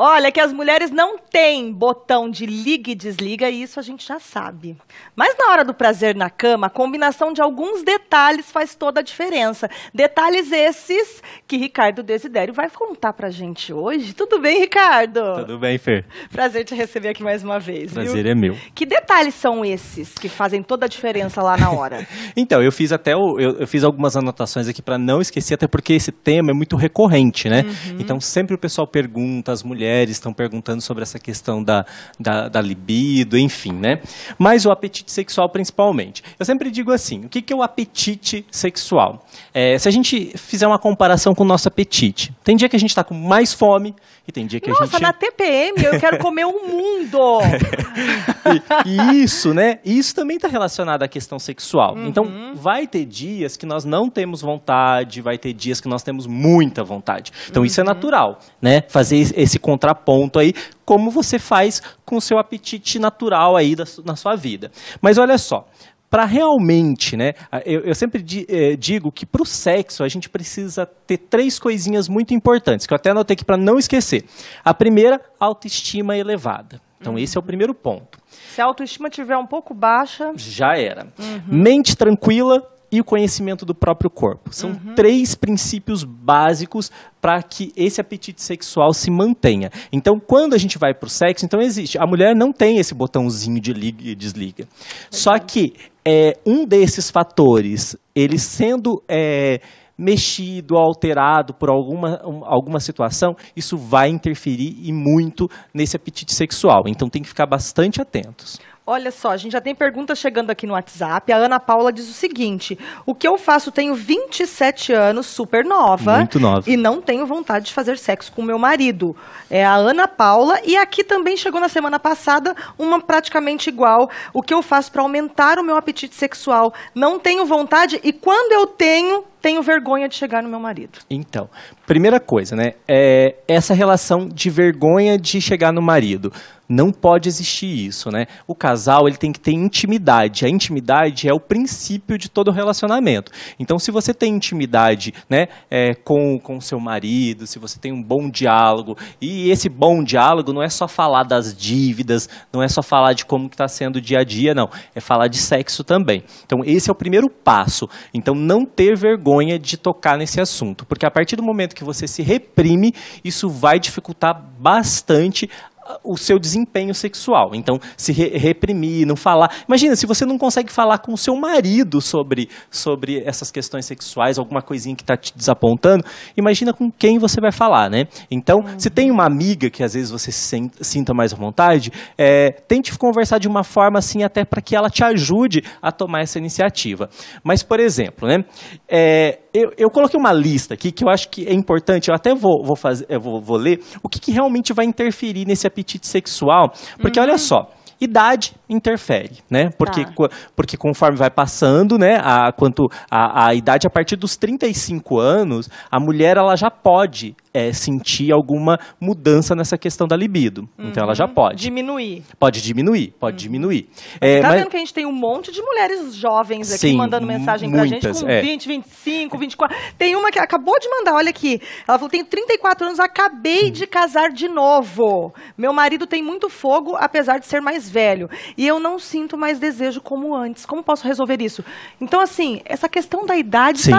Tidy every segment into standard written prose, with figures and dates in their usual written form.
Olha, que as mulheres não têm botão de liga e desliga, e isso a gente já sabe. Mas na hora do prazer na cama, a combinação de alguns detalhes faz toda a diferença. Detalhes esses que Ricardo Desidério vai contar pra gente hoje. Tudo bem, Ricardo? Tudo bem, Fer. Prazer te receber aqui mais uma vez. Prazer é meu. Que detalhes são esses que fazem toda a diferença lá na hora? Então, eu fiz eu fiz algumas anotações aqui para não esquecer, até porque esse tema é muito recorrente, né? Então, sempre o pessoal pergunta, as mulheres estão perguntando sobre essa questão da libido, enfim, né? Mas o apetite sexual, principalmente. Eu sempre digo assim, o que é o apetite sexual? Se a gente fizer uma comparação com o nosso apetite, tem dia que a gente está com mais fome e tem dia que a gente... Nossa, na TPM eu quero comer o mundo! E isso, né? Isso também está relacionado à questão sexual. Então, vai ter dias que nós não temos vontade, vai ter dias que nós temos muita vontade. Então, isso é natural, né? Fazer esse contraponto aí, como você faz com o seu apetite natural aí na sua vida. Mas olha só, para realmente, né? Eu sempre digo que para o sexo a gente precisa ter 3 coisinhas muito importantes, que eu até anotei aqui para não esquecer. A primeira, autoestima elevada. Então, esse é o primeiro ponto. Se a autoestima estiver um pouco baixa... Já era. Mente tranquila e o conhecimento do próprio corpo. São 3 princípios básicos para que esse apetite sexual se mantenha. Então, quando a gente vai para o sexo, então existe. A mulher não tem esse botãozinho de liga e desliga. Só que um desses fatores, ele sendo... mexido, alterado por alguma situação, isso vai interferir e muito nesse apetite sexual. Então tem que ficar bastante atentos. Olha só, a gente já tem perguntas chegando aqui no WhatsApp. A Ana Paula diz o seguinte: o que eu faço? Tenho 27 anos, super nova. Muito nova. E não tenho vontade de fazer sexo com meu marido. É a Ana Paula. E aqui também chegou na semana passada uma praticamente igual. O que eu faço para aumentar o meu apetite sexual? Não tenho vontade e quando eu tenho vergonha de chegar no meu marido. Então, primeira coisa, né? Essa relação de vergonha de chegar no marido. Não pode existir isso, né? O casal, ele tem que ter intimidade. A intimidade é o princípio de todo relacionamento. Então, se você tem intimidade, né, com o seu marido, se você tem um bom diálogo, e esse bom diálogo não é só falar das dívidas, não é só falar de como está sendo o dia a dia, não. É falar de sexo também. Então, esse é o primeiro passo. Então, não ter vergonha de tocar nesse assunto. Porque a partir do momento que você se reprime, isso vai dificultar bastante o seu desempenho sexual. Então, se reprimir, não falar. Imagina, se você não consegue falar com o seu marido sobre essas questões sexuais, alguma coisinha que está te desapontando, imagina com quem você vai falar, né? Então, se tem uma amiga que às vezes você sinta mais à vontade, tente conversar de uma forma assim, até para que ela te ajude a tomar essa iniciativa. Mas, por exemplo, né? Eu coloquei uma lista aqui que eu acho que é importante, eu até vou ler o que realmente vai interferir nesse apetite sexual, porque olha só, idade interfere, né? Porque conforme vai passando, né, a idade a partir dos 35 anos, a mulher ela já pode sentir alguma mudança nessa questão da libido. Então ela já pode. Diminuir. Pode diminuir, pode diminuir. Tá vendo que a gente tem um monte de mulheres jovens aqui mandando mensagem pra gente com 20, 25, 24. Tem uma que acabou de mandar, olha aqui. Ela falou, tenho 34 anos, acabei de casar de novo. Meu marido tem muito fogo, apesar de ser mais velho. E eu não sinto mais desejo como antes. Como posso resolver isso? Então, assim, essa questão da idade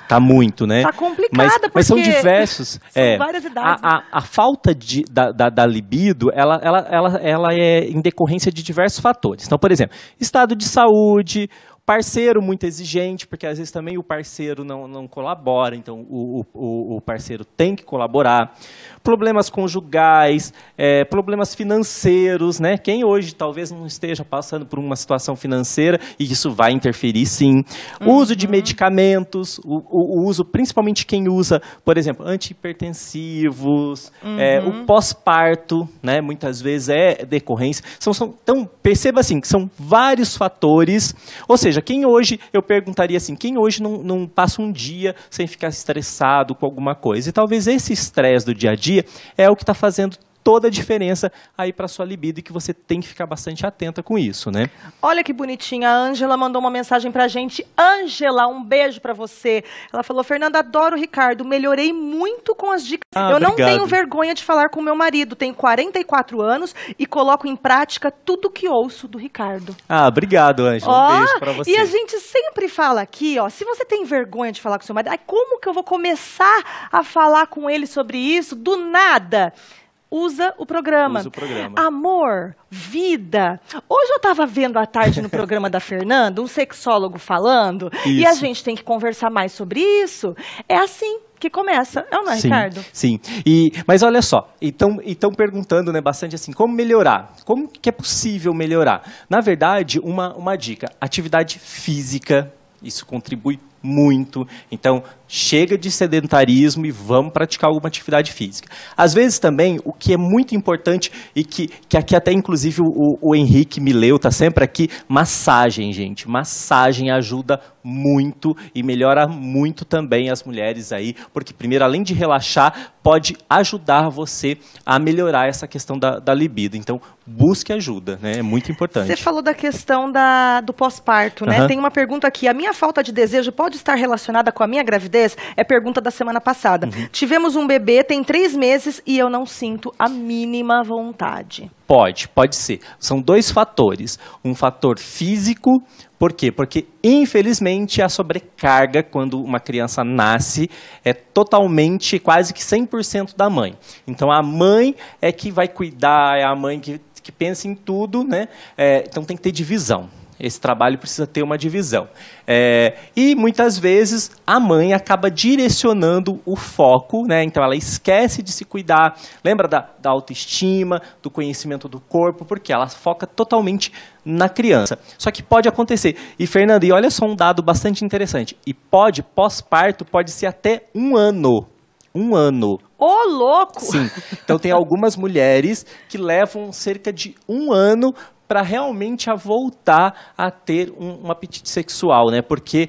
tá muito, né? Tá complicada, mas são diversos. São várias idades. A falta da libido, ela é em decorrência de diversos fatores. Então, por exemplo, estado de saúde, parceiro muito exigente, porque às vezes também o parceiro não colabora, então o parceiro tem que colaborar. Problemas conjugais, problemas financeiros, né? Quem hoje talvez não esteja passando por uma situação financeira, e isso vai interferir sim. Uso de medicamentos, o uso, principalmente quem usa, por exemplo, antihipertensivos, o pós-parto, né? Muitas vezes é decorrência. Então, perceba assim, que são vários fatores, ou seja, quem hoje, eu perguntaria assim, quem hoje não passa um dia sem ficar estressado com alguma coisa? E talvez esse estresse do dia a dia é o que está fazendo toda a diferença aí para sua libido e que você tem que ficar bastante atenta com isso, né? Olha que bonitinha, a Ângela mandou uma mensagem pra gente. Ângela, um beijo pra você. Ela falou, Fernanda, adoro o Ricardo, melhorei muito com as dicas. Eu não tenho vergonha de falar com meu marido, tenho 44 anos e coloco em prática tudo que ouço do Ricardo. Obrigado, Ângela, um beijo pra você. E a gente sempre fala aqui, se você tem vergonha de falar com seu marido, como que eu vou começar a falar com ele sobre isso do nada? Usa o programa. Amor, vida. Hoje eu estava vendo à tarde no programa da Fernanda, um sexólogo falando, e a gente tem que conversar mais sobre isso. É assim que começa, não é, Ricardo? Sim, mas olha só, estão perguntando, né, bastante assim, como melhorar? Como que é possível melhorar? Na verdade, uma dica, atividade física, isso contribui muito, então chega de sedentarismo e vamos praticar alguma atividade física. Às vezes também, o que é muito importante e que aqui até inclusive o Henrique Mileu está sempre aqui, massagem, gente. Massagem ajuda muito e melhora muito também as mulheres aí, porque primeiro, além de relaxar, pode ajudar você a melhorar essa questão da libido. Então, busque ajuda, né? É muito importante. Você falou da questão do pós-parto, né? Tem uma pergunta aqui, a minha falta de desejo pode estar relacionada com a minha gravidez? É pergunta da semana passada. Tivemos um bebê, tem 3 meses e eu não sinto a mínima vontade. Pode ser. São 2 fatores. Um fator físico, por quê? Porque, infelizmente, a sobrecarga, quando uma criança nasce, é totalmente, quase que 100% da mãe. Então, a mãe é que vai cuidar, é a mãe que pensa em tudo, né? Então, tem que ter divisão. Esse trabalho precisa ter uma divisão. E muitas vezes a mãe acaba direcionando o foco, né? Então ela esquece de se cuidar, lembra da autoestima, do conhecimento do corpo, porque ela foca totalmente na criança. Só que pode acontecer. E Fernanda, e olha só um dado bastante interessante, e pós-parto pode ser até 1 ano. 1 ano. Ô, louco! Sim. Então tem algumas mulheres que levam cerca de 1 ano para realmente voltar a ter um apetite sexual, né? Porque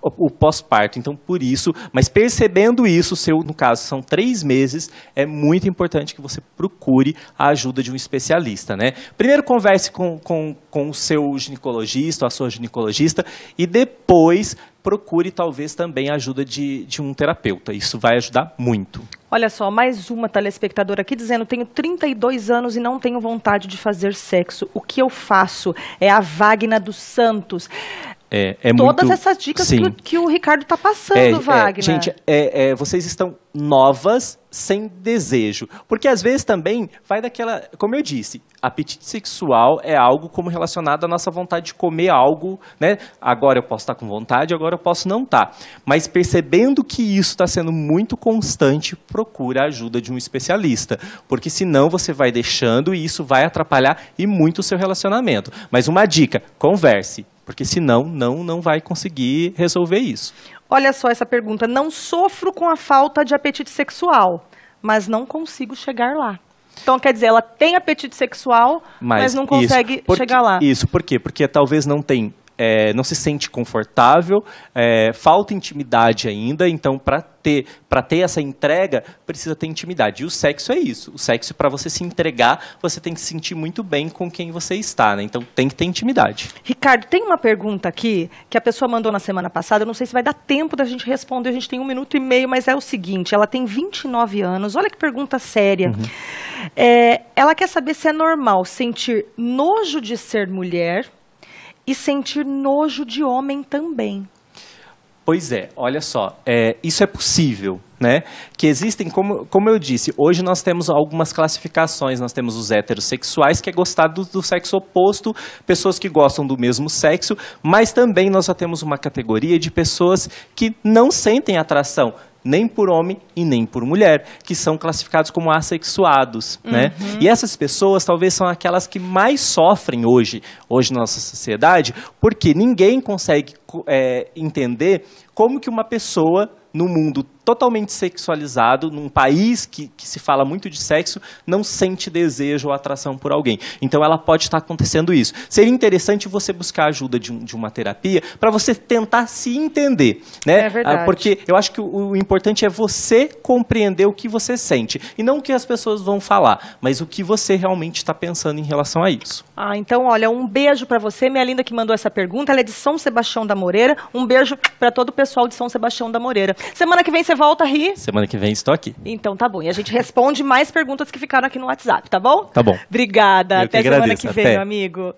o pós-parto, então por isso, mas percebendo isso, no caso são 3 meses, é muito importante que você procure a ajuda de um especialista, né? Primeiro converse com o seu ginecologista ou a sua ginecologista e depois procure talvez também a ajuda de um terapeuta. Isso vai ajudar muito. Olha só, mais uma telespectadora aqui dizendo, tenho 32 anos e não tenho vontade de fazer sexo. O que eu faço? É a Wagner dos Santos. Todas muito... essas dicas que o Ricardo está passando, Wagner. Gente, vocês estão novas, sem desejo. Porque às vezes também vai daquela... Como eu disse, apetite sexual é algo como relacionado à nossa vontade de comer algo, né? Agora eu posso estar com vontade, agora eu posso não estar. Mas percebendo que isso está sendo muito constante, procura a ajuda de um especialista. Porque senão você vai deixando e isso vai atrapalhar e muito o seu relacionamento. Mas uma dica, converse. Porque senão não vai conseguir resolver isso. Olha só essa pergunta. Não sofro com a falta de apetite sexual, mas não consigo chegar lá. Então, quer dizer, ela tem apetite sexual, mas não consegue chegar lá. Isso, por quê? Porque talvez não se sente confortável, falta intimidade ainda, então para ter essa entrega, precisa ter intimidade. E o sexo é isso. O sexo, para você se entregar, você tem que se sentir muito bem com quem você está, né? Então tem que ter intimidade. Ricardo, tem uma pergunta aqui que a pessoa mandou na semana passada, eu não sei se vai dar tempo da gente responder, a gente tem 1 minuto e meio, mas é o seguinte, ela tem 29 anos, olha que pergunta séria. Ela quer saber se é normal sentir nojo de ser mulher e sentir nojo de homem também. Pois olha só, isso é possível, né? Que existem, como eu disse, hoje nós temos algumas classificações, nós temos os heterossexuais, que é gostar do sexo oposto, pessoas que gostam do mesmo sexo, mas também nós já temos uma categoria de pessoas que não sentem atração, nem por homem e nem por mulher, que são classificados como assexuados, né? E essas pessoas talvez são aquelas que mais sofrem hoje na nossa sociedade, porque ninguém consegue entender como que uma pessoa no mundo totalmente sexualizado, num país que se fala muito de sexo, não sente desejo ou atração por alguém. Então ela pode estar acontecendo isso. Seria interessante você buscar a ajuda de uma terapia para você tentar se entender, né? É verdade. Porque eu acho que o importante é você compreender o que você sente. E não o que as pessoas vão falar, mas o que você realmente está pensando em relação a isso. Então, olha, um beijo para você, minha linda, que mandou essa pergunta. Ela é de São Sebastião da Moreira. Um beijo para todo o pessoal de São Sebastião da Moreira. Semana que vem você volta, Ri? Semana que vem estou aqui. Então tá bom. E a gente responde mais perguntas que ficaram aqui no WhatsApp, tá bom? Tá bom. Obrigada. Até semana que vem, meu amigo.